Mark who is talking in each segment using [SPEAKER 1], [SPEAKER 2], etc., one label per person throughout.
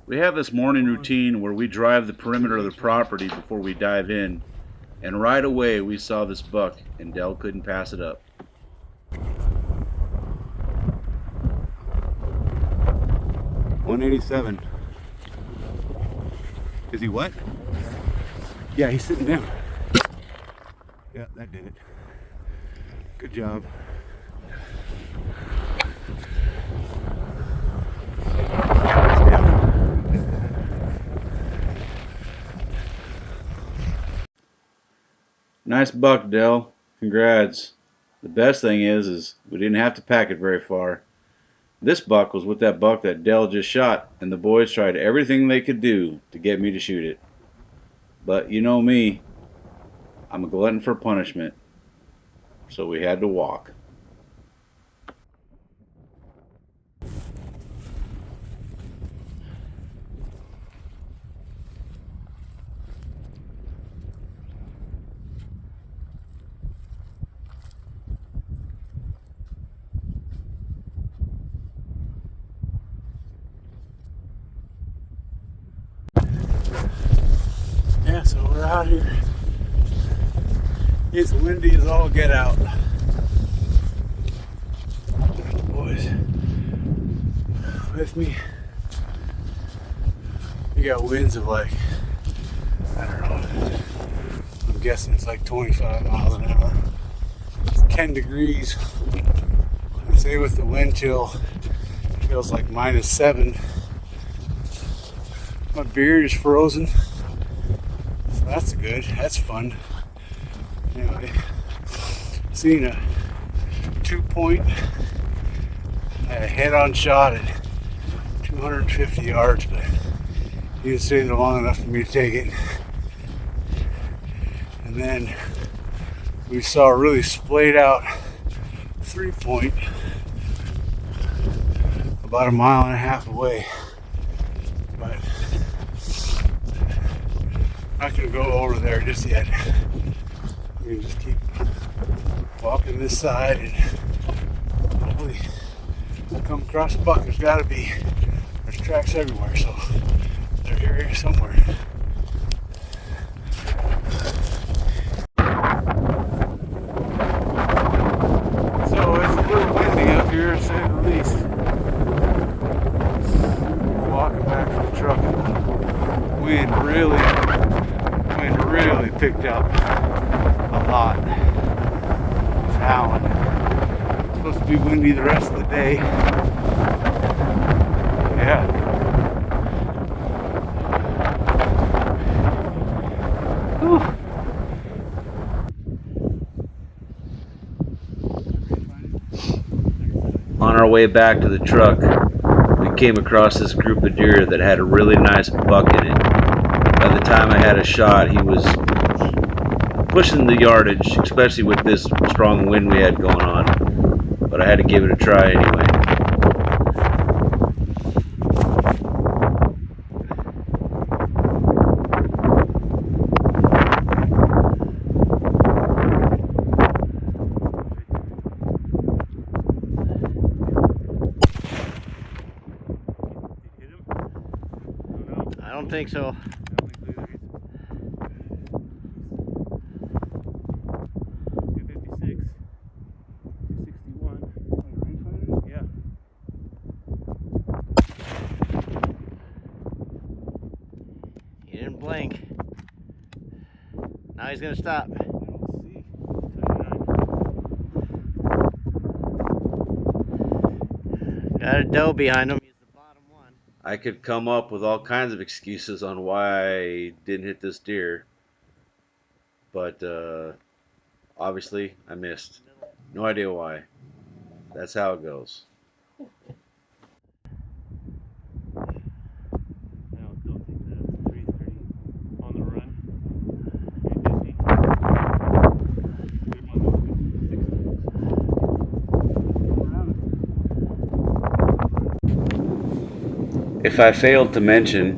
[SPEAKER 1] We have this morning routine where we drive the perimeter of the property before we dive in, and right away we saw this buck, and Dell couldn't pass it up.
[SPEAKER 2] 187. Is he what? Yeah, he's sitting down. Yeah, that did it. Good job.
[SPEAKER 1] Nice buck, Dell. Congrats. The best thing is we didn't have to pack it very far. This buck was with that buck that Dell just shot, and the boys tried everything they could do to get me to shoot it. But you know me, I'm a glutton for punishment, so we had to walk.
[SPEAKER 2] Yeah, so we're out here. It's windy as all get out. Boys with me. You got winds of like, I don't know, I'm guessing it's like 25 miles an hour. It's 10 degrees. I say with the wind chill, it feels like -7. My beard is frozen. So that's good. That's fun. Anyway, seen a 2-point. I had a head-on shot at 250 yards, but he didn't stay there long enough for me to take it. And then we saw a really splayed out 3-point about 1.5 miles away. But I'm not gonna go over there just yet. I'm gonna just keep walking this side and hopefully I'll come across a buck. There's tracks everywhere, so they're here somewhere. So it's a little windy up here, to say the least. We're walking back to the truck. Wind really picked up a lot. It's howling. It's supposed to be windy the rest of the day. Yeah. Whew.
[SPEAKER 1] On our way back to the truck, we came across this group of deer that had a really nice buck in it. By the time I had a shot, he was pushing the yardage, especially with this strong wind we had going on. But I had to give it a try anyway.
[SPEAKER 3] I don't think so. He didn't blink. Now he's gonna stop. Got a doe behind him. He's the bottom one.
[SPEAKER 1] I could come up with all kinds of excuses on why I didn't hit this deer, but obviously I missed. No idea why. That's how it goes. If I failed to mention,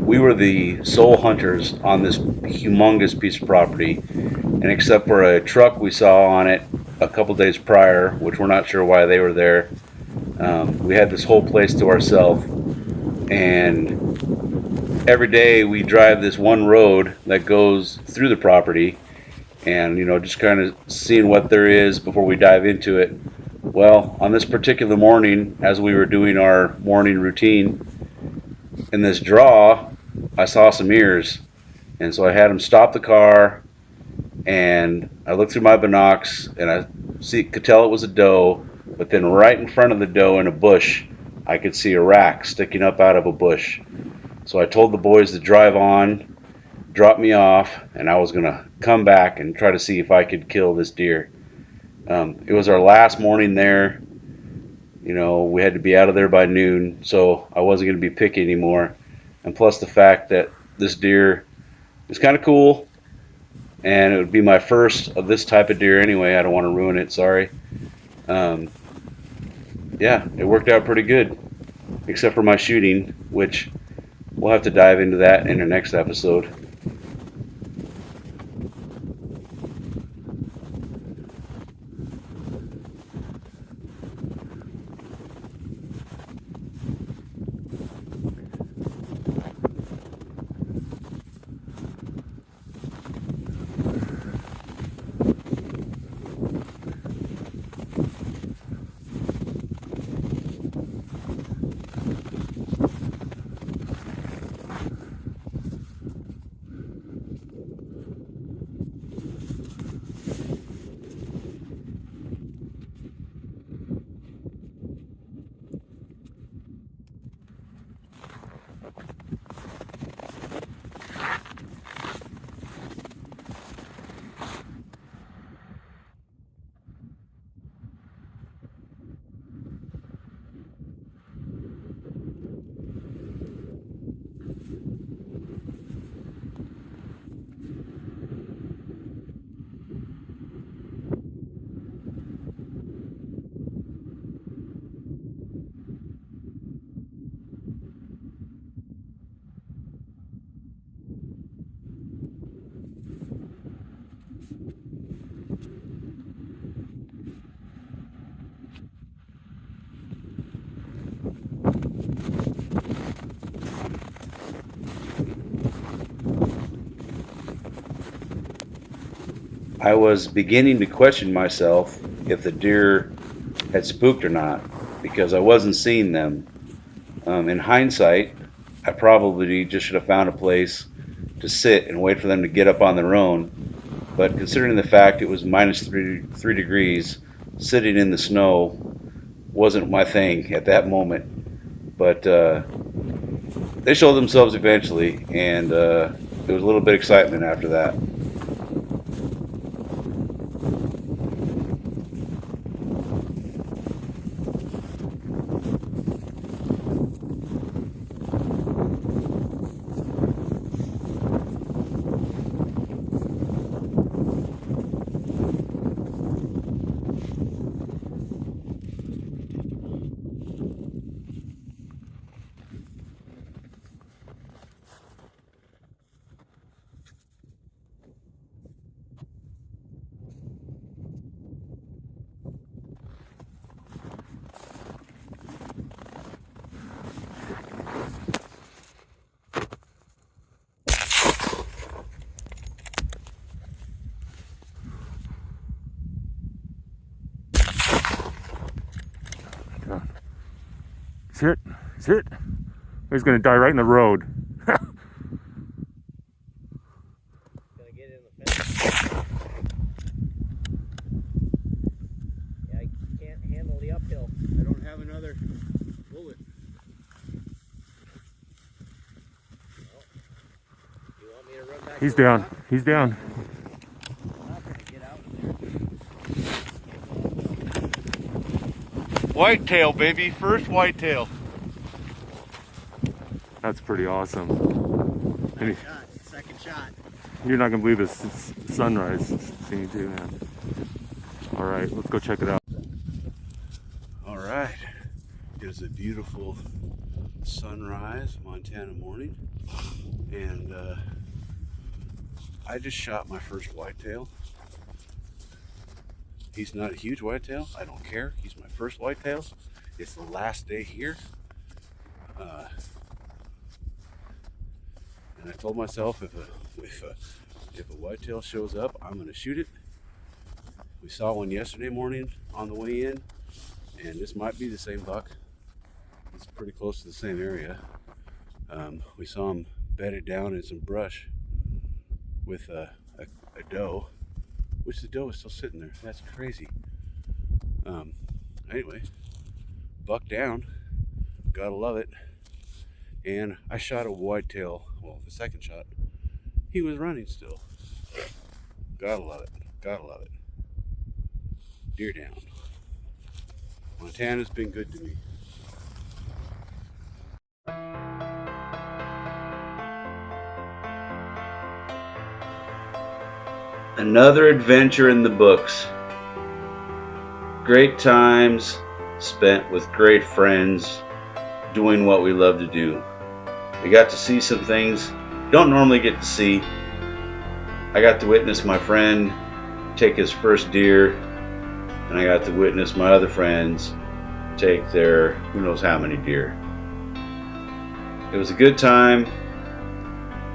[SPEAKER 1] we were the sole hunters on this humongous piece of property, and except for a truck we saw on it a couple days prior, which we're not sure why they were there, we had this whole place to ourselves. And every day we drive this one road that goes through the property, and just kind of seeing what there is before we dive into it. Well, on this particular morning, as we were doing our morning routine, in this draw, I saw some ears, and so I had him stop the car, and I looked through my binocs, and could tell it was a doe, but then right in front of the doe in a bush, I could see a rack sticking up out of a bush. So I told the boys to drive on, drop me off, and I was gonna come back and try to see if I could kill this deer. It was our last morning there. We had to be out of there by noon, so I wasn't going to be picky anymore. And plus the fact that this deer is kind of cool, and it would be my first of this type of deer anyway. I don't want to ruin it, sorry. Um, yeah, it worked out pretty good, except for my shooting, which we'll have to dive into that in the next episode. I was beginning to question myself if the deer had spooked or not, because I wasn't seeing them. In hindsight, I probably just should have found a place to sit and wait for them to get up on their own. But considering the fact it was minus three degrees, sitting in the snow wasn't my thing at that moment. But they showed themselves eventually, and there was a little bit of excitement after that.
[SPEAKER 2] See it? See it? He's gonna die right in the road.
[SPEAKER 3] Gonna get in the fence. Yeah, I can't handle the uphill.
[SPEAKER 1] I don't have another bullet.
[SPEAKER 3] Well, you want me to run back?
[SPEAKER 2] He's down. He's down.
[SPEAKER 3] I'm not gonna get out of there.
[SPEAKER 2] Whitetail, baby. First whitetail. That's pretty awesome.
[SPEAKER 3] Nice shot. Second shot.
[SPEAKER 2] You're not gonna believe this sunrise scene too, man. All right, let's go check it out.
[SPEAKER 1] All right, it is a beautiful sunrise Montana morning, and I just shot my first whitetail. He's not a huge whitetail. I don't care. He's my first whitetail. It's the last day here.
[SPEAKER 2] And I told myself if a whitetail shows up, I'm going to shoot it. We saw one yesterday morning on the way in, and this might be the same buck. It's pretty close to the same area. We saw him bedded down in some brush with a doe, which the doe is still sitting there. That's crazy. Anyway, buck down, gotta love it. And I shot a whitetail. Well, the second shot, he was running still. Gotta love it. Gotta love it. Deer down. Montana's been good to me.
[SPEAKER 1] Another adventure in the books. Great times spent with great friends doing what we love to do. We got to see some things you don't normally get to see. I got to witness my friend take his first deer, and I got to witness my other friends take their who knows how many deer. It was a good time.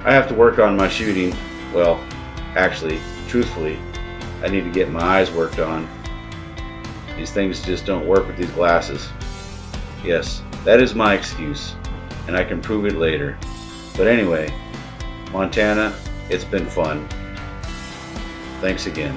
[SPEAKER 1] I have to work on my shooting. Well, actually, truthfully, I need to get my eyes worked on. These things just don't work with these glasses. Yes, that is my excuse, and I can prove it later. But anyway, Montana, it's been fun. Thanks again.